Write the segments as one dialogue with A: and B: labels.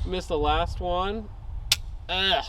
A: Missed the last one. Ugh.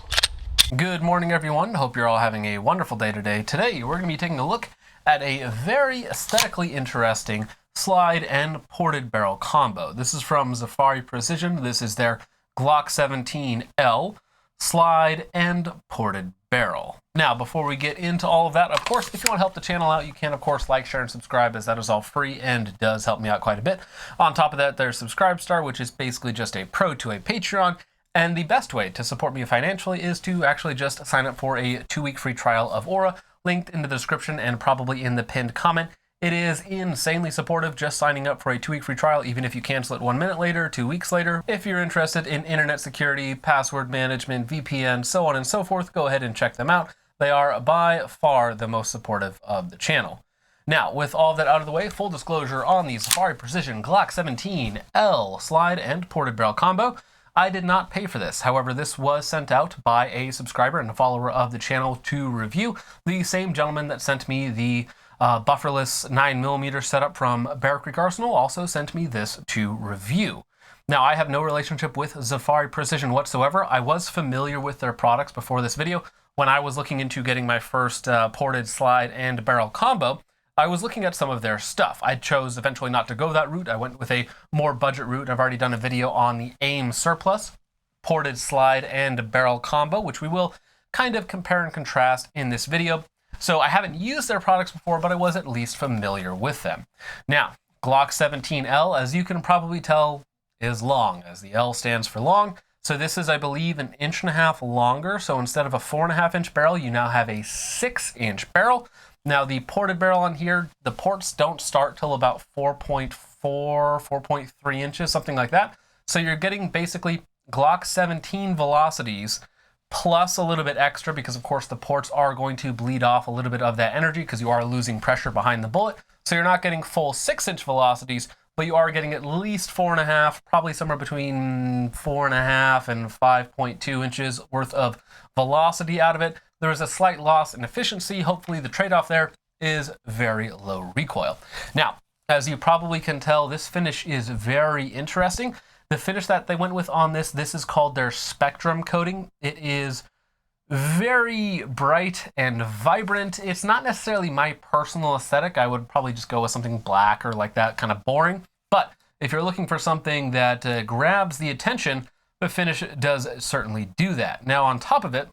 B: Good morning, everyone. Hope you're all having a wonderful day today. Today, we're going to be taking a look at a very aesthetically interesting slide and ported barrel combo. This is from Zaffiri Precision. This is their Glock 17L slide and ported barrel. Now, before we get into all of that, of course, if you want to help the channel out, you can, of course, like, share, and subscribe, as that is all free and does help me out quite a bit. On top of that, there's Subscribestar, which is basically just a pro to a Patreon. And the best way to support me financially is to actually just sign up for a 2-week free trial of Aura, linked in the description and probably in the pinned comment. It is insanely supportive just signing up for a 2-week free trial, even if you cancel it 1 minute later, 2 weeks later. If you're interested in internet security, password management, VPN, so on and so forth, go ahead and check them out. They are by far the most supportive of the channel. Now, with all that out of the way, full disclosure on the Zaffiri Precision Glock 17L slide and ported barrel combo. I did not pay for this. However, this was sent out by a subscriber and a follower of the channel to review. The same gentleman that sent me the bufferless 9mm setup from Bear Creek Arsenal also sent me this to review. Now, I have no relationship with Zaffiri Precision whatsoever. I was familiar with their products before this video. When I was looking into getting my first ported slide and barrel combo, I was looking at some of their stuff. I chose eventually not to go that route. I went with a more budget route. I've already done a video on the AIM Surplus ported slide and barrel combo, which we will kind of compare and contrast in this video. So I haven't used their products before, but I was at least familiar with them. Now, Glock 17L, as you can probably tell, is long, as the L stands for long. So this is, I believe, 1.5 inches longer. So instead of a 4.5-inch barrel, you now have a 6-inch barrel. Now, the ported barrel on here, the ports don't start till about 4.4, 4.3 inches, something like that. So you're getting basically Glock 17 velocities plus a little bit extra because, of course, the ports are going to bleed off a little bit of that energy because you are losing pressure behind the bullet. So you're not getting full 6-inch velocities, but you are getting at least 4.5, probably somewhere between 4.5 and 5.2 inches worth of velocity out of it. There is a slight loss in efficiency. Hopefully the trade-off there is very low recoil. Now, as you probably can tell, this finish is very interesting. The finish that they went with on this is called their Spectrum coating. It is very bright and vibrant. It's not necessarily my personal aesthetic. I would probably just go with something black or like that, kind of boring. But if you're looking for something that grabs the attention, the finish does certainly do that. Now, on top of it,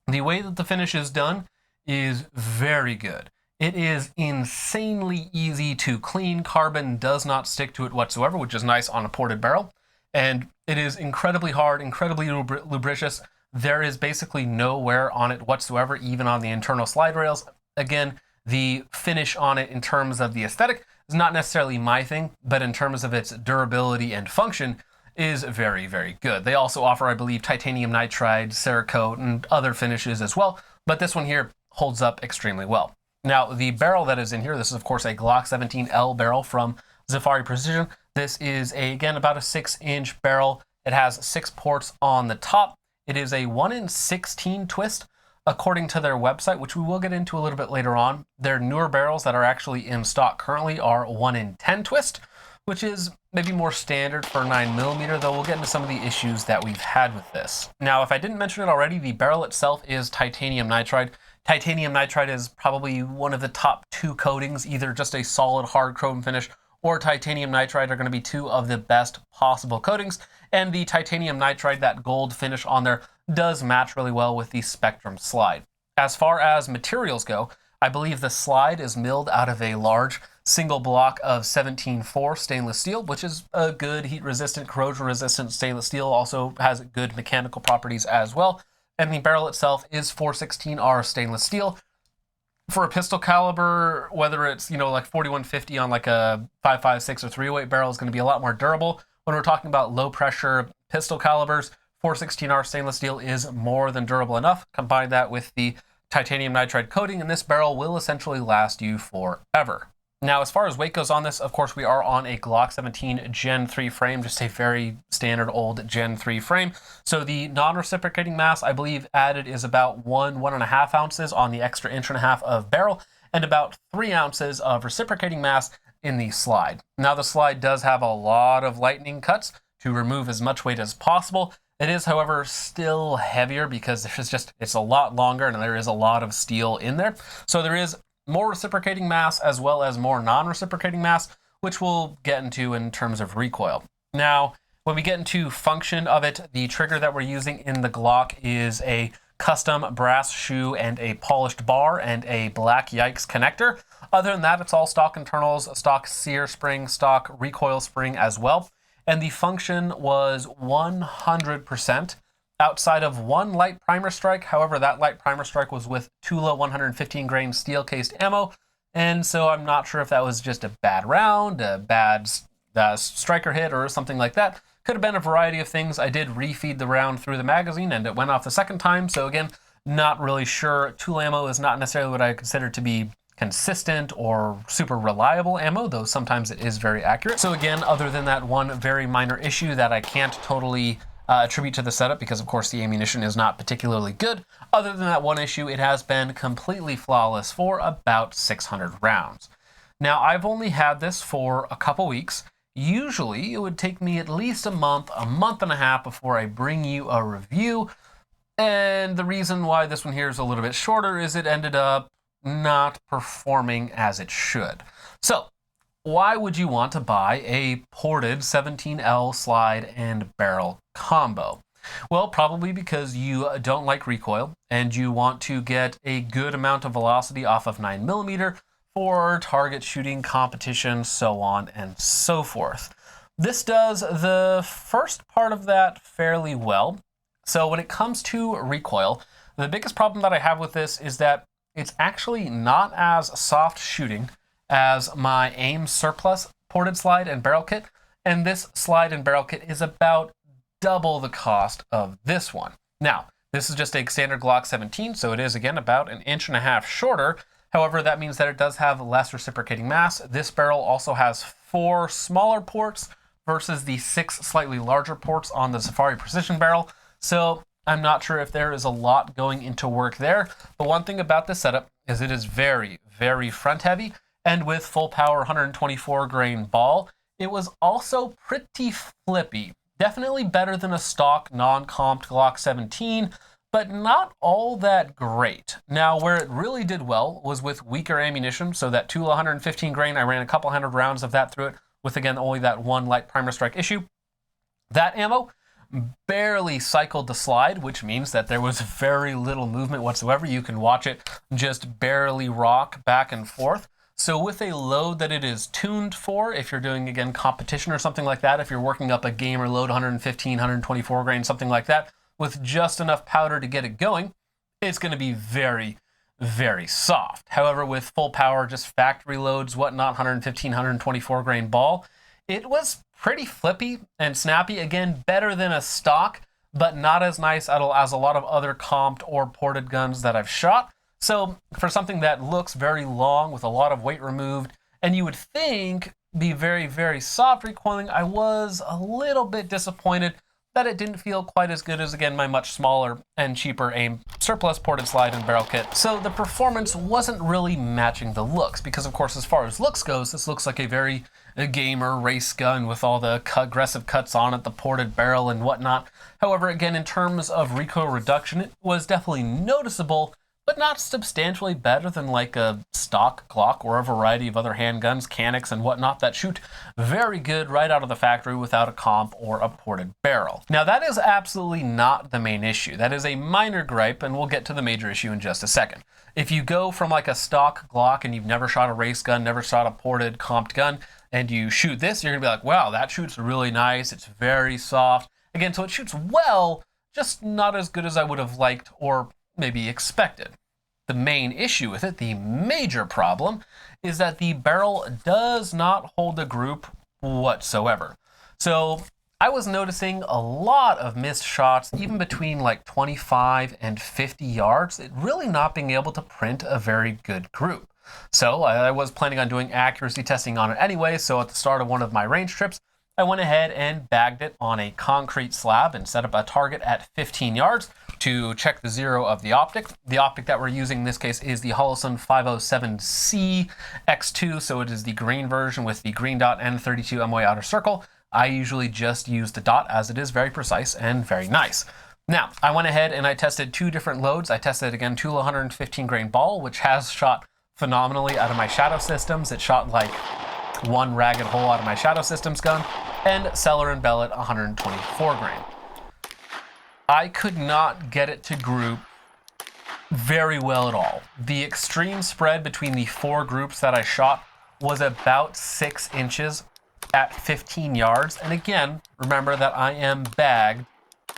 B: the way that the finish is done is very good. It is insanely easy to clean. Carbon does not stick to it whatsoever, which is nice on a ported barrel. And it is incredibly hard, incredibly lubricious. There is basically no wear on it whatsoever, even on the internal slide rails. Again, the finish on it in terms of the aesthetic is not necessarily my thing, but in terms of its durability and function is very, very good. They also offer, I believe, Titanium Nitride, Cerakote, and other finishes as well, but this one here holds up extremely well. Now, the barrel that is in here, this is, of course, a Glock 17L barrel from Zaffiri Precision. This is, again, about a 6-inch barrel. It has 6 ports on the top. It is a 1 in 16 twist, according to their website, which we will get into a little bit later on. Their newer barrels that are actually in stock currently are 1 in 10 twist. which is maybe more standard for 9mm, though we'll get into some of the issues that we've had with this. Now, if I didn't mention it already, the barrel itself is titanium nitride. Titanium nitride is probably one of the top 2 coatings, either just a solid hard chrome finish or titanium nitride are going to be 2 of the best possible coatings. And the titanium nitride, that gold finish on there, does match really well with the Spectrum slide. As far as materials go, I believe the slide is milled out of a large single block of 17-4 stainless steel, which is a good heat-resistant, corrosion-resistant stainless steel, also has good mechanical properties as well. And the barrel itself is 416R stainless steel. For a pistol caliber, whether it's, like 4150 on like a 5.56 or 308 barrel is going to be a lot more durable. When we're talking about low pressure pistol calibers, 416R stainless steel is more than durable enough. Combine that with the titanium nitride coating, and this barrel will essentially last you forever. Now, as far as weight goes on this, of course, we are on a Glock 17 Gen 3 frame, just a very standard old Gen 3 frame. So the non-reciprocating mass, I believe, added is about 1.5 ounces on the extra 1.5 inches of barrel, and about 3 ounces of reciprocating mass in the slide. Now, the slide does have a lot of lightning cuts to remove as much weight as possible. It is, however, still heavier because it's a lot longer and there is a lot of steel in there. So there is more reciprocating mass as well as more non-reciprocating mass, which we'll get into in terms of recoil. Now, when we get into function of it, the trigger that we're using in the Glock is a custom brass shoe and a polished bar and a black Yikes connector. Other than that, it's all stock internals, stock sear spring, stock recoil spring as well. And the function was 100%. Outside of one light primer strike. However, that light primer strike was with Tula 115 grain steel cased ammo, and so I'm not sure if that was just a bad round, a bad striker hit, or something like that. Could have been a variety of things. I did refeed the round through the magazine and it went off the second time, so again, not really sure. Tula ammo is not necessarily what I consider to be consistent or super reliable ammo, though sometimes it is very accurate. So again, other than that one very minor issue that I can't totally attribute to the setup, because of course the ammunition is not particularly good. Other than that one issue, it has been completely flawless for about 600 rounds. Now, I've only had this for a couple weeks. Usually it would take me at least a month and a half before I bring you a review. And the reason why this one here is a little bit shorter is it ended up not performing as it should. So why would you want to buy a ported 17L slide and barrel combo? Well, probably because you don't like recoil and you want to get a good amount of velocity off of 9mm for target shooting, competition, so on and so forth. This does the first part of that fairly well. So when it comes to recoil, the biggest problem that I have with this is that it's actually not as soft shooting as my AIM Surplus ported slide and barrel kit, and this slide and barrel kit is about double the cost of this one. Now, this is just a standard Glock 17, so it is again about 1.5 inches shorter. However, that means that it does have less reciprocating mass. This barrel also has 4 smaller ports versus the 6 slightly larger ports on the Zaffiri Precision barrel. So I'm not sure if there is a lot going into work there. But one thing about this setup is it is very, very front heavy. And with full power 124 grain ball, it was also pretty flippy. Definitely better than a stock non-comped Glock 17, but not all that great. Now, where it really did well was with weaker ammunition. So that Tula 115 grain, I ran a couple hundred rounds of that through it with, again, only that one light primer strike issue. That ammo barely cycled the slide, which means that there was very little movement whatsoever. You can watch it just barely rock back and forth. So with a load that it is tuned for, if you're doing, again, competition or something like that, if you're working up a gamer load, 115, 124 grain, something like that, with just enough powder to get it going, it's going to be very, very soft. However, with full power, just factory loads, whatnot, 115, 124 grain ball, it was pretty flippy and snappy. Again, better than a stock, but not as nice as a lot of other comped or ported guns that I've shot. So for something that looks very long with a lot of weight removed, and you would think be very, very soft recoiling, I was a little bit disappointed. that it didn't feel quite as good as, again, my much smaller and cheaper AIM surplus ported slide and barrel kit. So the performance wasn't really matching the looks, because of course, as far as looks goes, this looks like a very gamer race gun with all the aggressive cuts on it, the ported barrel and whatnot. However, again, in terms of recoil reduction, it was definitely noticeable, but not substantially better than like a stock Glock or a variety of other handguns, Canics and whatnot that shoot very good right out of the factory without a comp or a ported barrel. Now that is absolutely not the main issue. That is a minor gripe, and we'll get to the major issue in just a second. If you go from like a stock Glock and you've never shot a race gun, never shot a ported comped gun, and you shoot this, you're gonna be like, wow, that shoots really nice, it's very soft. Again, so it shoots well, just not as good as I would have liked or maybe expected. The main issue with it, the major problem, is that the barrel does not hold a group whatsoever. So I was noticing a lot of missed shots, even between like 25 and 50 yards, it really not being able to print a very good group. So I was planning on doing accuracy testing on it anyway, so at the start of one of my range trips, I went ahead and bagged it on a concrete slab and set up a target at 15 yards to check the zero of the optic. The optic that we're using in this case is the Holosun 507C X2, so it is the green version with the green dot and 32 MOA outer circle. I usually just use the dot as it is very precise and very nice. Now, I went ahead and I tested two different loads. I tested, again, 215 grain ball, which has shot phenomenally out of my Shadow Systems. It shot like one ragged hole out of my Shadow Systems gun, and Cellar and Bellet 124 grain. I could not get it to group very well at all. The extreme spread between the four groups that I shot was about 6 inches at 15 yards. And again, remember that I am bagged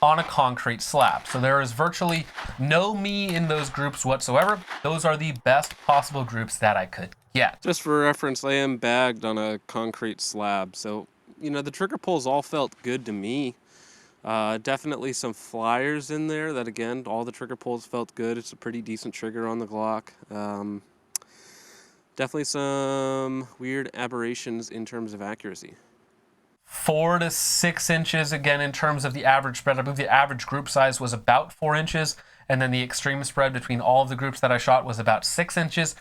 B: on a concrete slab. So there is virtually no me in those groups whatsoever. Those are the best possible groups that I could get.
A: Just for reference, I am bagged on a concrete slab, so you know the trigger pulls all felt good to me. Definitely some flyers in there that, again, all the trigger pulls felt good. It's a pretty decent trigger on the Glock. Definitely some weird aberrations in terms of accuracy.
B: 4 to 6 inches, again, in terms of the average spread. I believe the average group size was about 4 inches, and then the extreme spread between all of the groups that I shot was about 6 inches.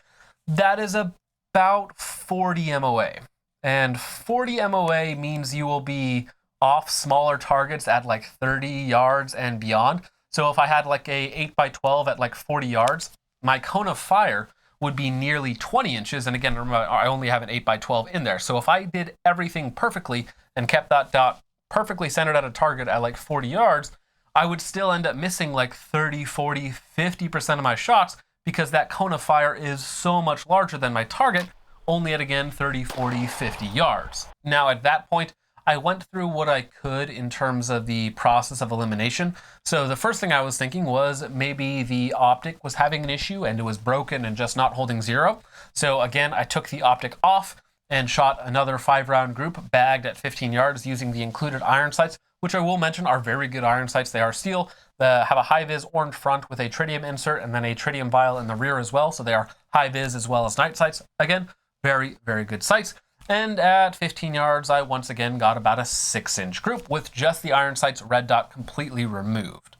B: That is about 40 MOA. And 40 MOA means you will be off smaller targets at like 30 yards and beyond. So if I had like a 8x12 at like 40 yards, my cone of fire would be nearly 20 inches. And again, remember, I only have an 8x12 in there. So if I did everything perfectly and kept that dot perfectly centered at a target at like 40 yards, I would still end up missing like 30, 40, 50% of my shots, because that cone of fire is so much larger than my target, only at, again, 30, 40, 50 yards. Now, at that point, I went through what I could in terms of the process of elimination. So the first thing I was thinking was maybe the optic was having an issue and it was broken and just not holding zero. So again, I took the optic off and shot another 5-round group bagged at 15 yards using the included iron sights, which I will mention are very good iron sights. They are steel. They have a high-vis orange front with a tritium insert and then a tritium vial in the rear as well. So they are high-vis as well as night sights. Again, very, very good sights. And at 15 yards, I once again got about a 6-inch group with just the iron sights red dot completely removed.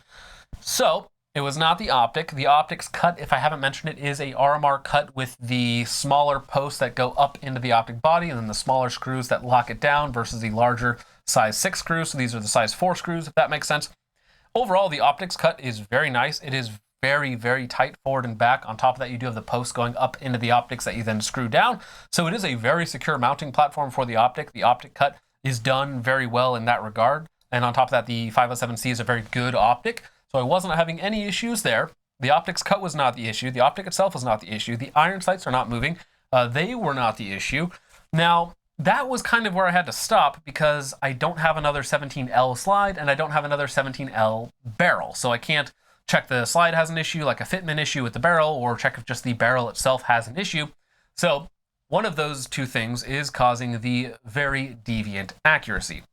B: So it was not the optic. The optic's cut, if I haven't mentioned it, is a RMR cut with the smaller posts that go up into the optic body and then the smaller screws that lock it down versus the larger size 6 screws. So these are the size 4 screws, if that makes sense. Overall, the optics cut is very nice. It is very, very tight forward and back. On top of that, you do have the posts going up into the optics that you then screw down. So it is a very secure mounting platform for the optic. The optic cut is done very well in that regard. And on top of that, the 507C is a very good optic. So I wasn't having any issues there. The optics cut was not the issue. The optic itself was not the issue. The iron sights are not moving. They were not the issue. Now, that was kind of where I had to stop because I don't have another 17L slide and I don't have another 17L barrel. So I can't check the slide has an issue, like a fitment issue with the barrel, or check if just the barrel itself has an issue. So one of those two things is causing the very deviant accuracy.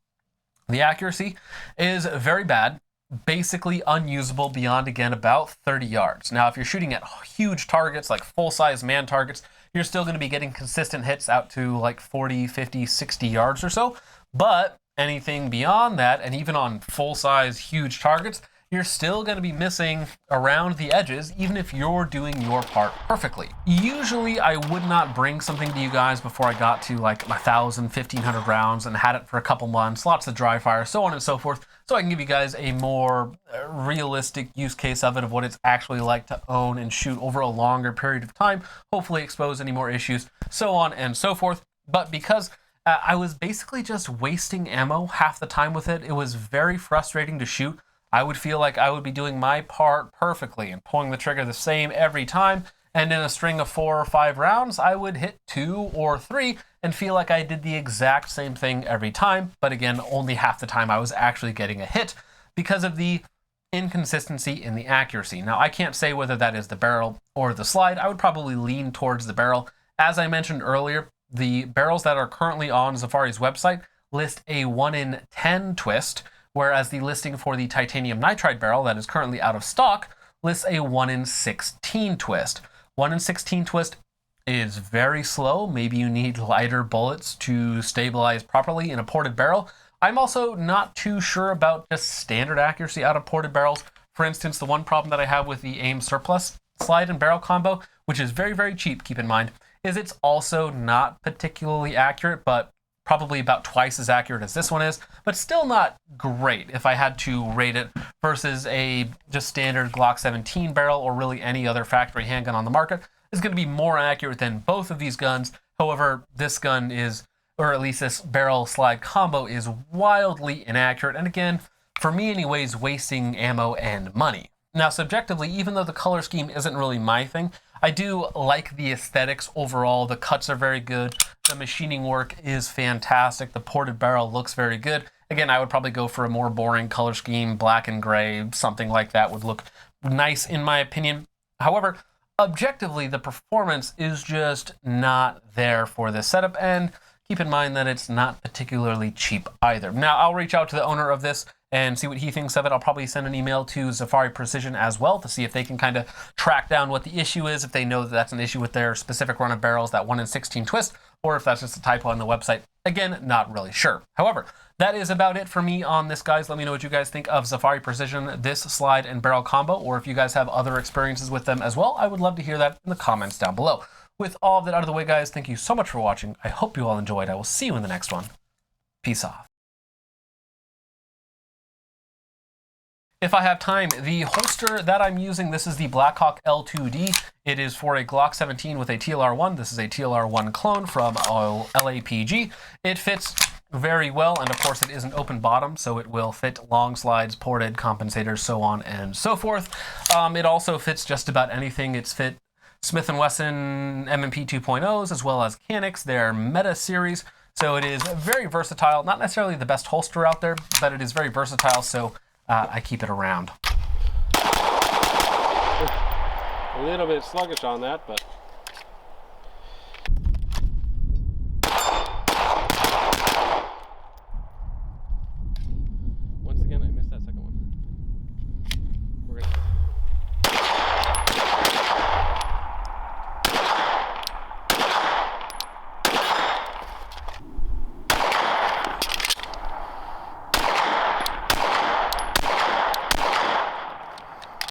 B: The accuracy is very bad, basically unusable beyond, again, about 30 yards. Now, if you're shooting at huge targets, like full-size man targets, you're still going to be getting consistent hits out to like 40, 50, 60 yards or so. But anything beyond that, and even on full-size huge targets, you're still going to be missing around the edges, even if you're doing your part perfectly. Usually I would not bring something to you guys before I got to like 1,000, 1,500 rounds and had it for a couple months, lots of dry fire, so on and so forth, so I can give you guys a more realistic use case of it, of what it's actually like to own and shoot over a longer period of time, hopefully expose any more issues, so on and so forth. But because I was basically just wasting ammo half the time with it, it was very frustrating to shoot. I would feel like I would be doing my part perfectly and pulling the trigger the same every time, and in a string of 4 or 5 rounds, I would hit 2 or 3 and feel like I did the exact same thing every time, but again, only half the time I was actually getting a hit because of the inconsistency in the accuracy. Now, I can't say whether that is the barrel or the slide. I would probably lean towards the barrel. As I mentioned earlier, the barrels that are currently on Zaffiri's website list a 1 in 10 twist, whereas the listing for the Titanium Nitride barrel that is currently out of stock lists a 1 in 16 twist. 1 in 16 twist is very slow. Maybe you need lighter bullets to stabilize properly in a ported barrel. I'm also not too sure about just standard accuracy out of ported barrels. For instance, the one problem that I have with the AIM Surplus slide and barrel combo, which is very, very cheap, keep in mind, is it's also not particularly accurate, but probably about twice as accurate as this one is, but still not great if I had to rate it versus a just standard Glock 17 barrel or really any other factory handgun on the market. Is going to be more accurate than both of these guns. However, this gun is, or at least this barrel slide combo, is wildly inaccurate, and again, for me anyways, wasting ammo and money. Now, subjectively, even though the color scheme isn't really my thing, I do like the aesthetics overall. The cuts are very good. The machining work is fantastic. The ported barrel looks very good. Again, I would probably go for a more boring color scheme, black and gray, something like that would look nice in my opinion. However, objectively, the performance is just not there for this setup, and keep in mind that it's not particularly cheap either. Now, I'll reach out to the owner of this and see what he thinks of it. I'll probably send an email to Zaffiri Precision as well to see if they can kind of track down what the issue is, if they know that that's an issue with their specific run of barrels, that 1 in 16 twist, or if that's just a typo on the website. Again, not really sure. However, that is about it for me on this, guys. Let me know what you guys think of Zaffiri Precision, this slide and barrel combo, or if you guys have other experiences with them as well. I would love to hear that in the comments down below. With all of that out of the way, guys, thank you so much for watching. I hope you all enjoyed. I will see you in the next one. Peace off. If I have time, the holster that I'm using, this is the Blackhawk L2D. It is for a Glock 17 with a TLR1. This is a TLR1 clone from LAPG. It fits very well, and of course it is an open bottom, so it will fit long slides, ported, compensators, so on and so forth. It also fits just about anything. It's fit Smith & Wesson M&P 2.0s as well as Canucks, their Meta series. So it is very versatile. Not necessarily the best holster out there, but it is very versatile, so I keep it around.
A: A little bit sluggish on that, but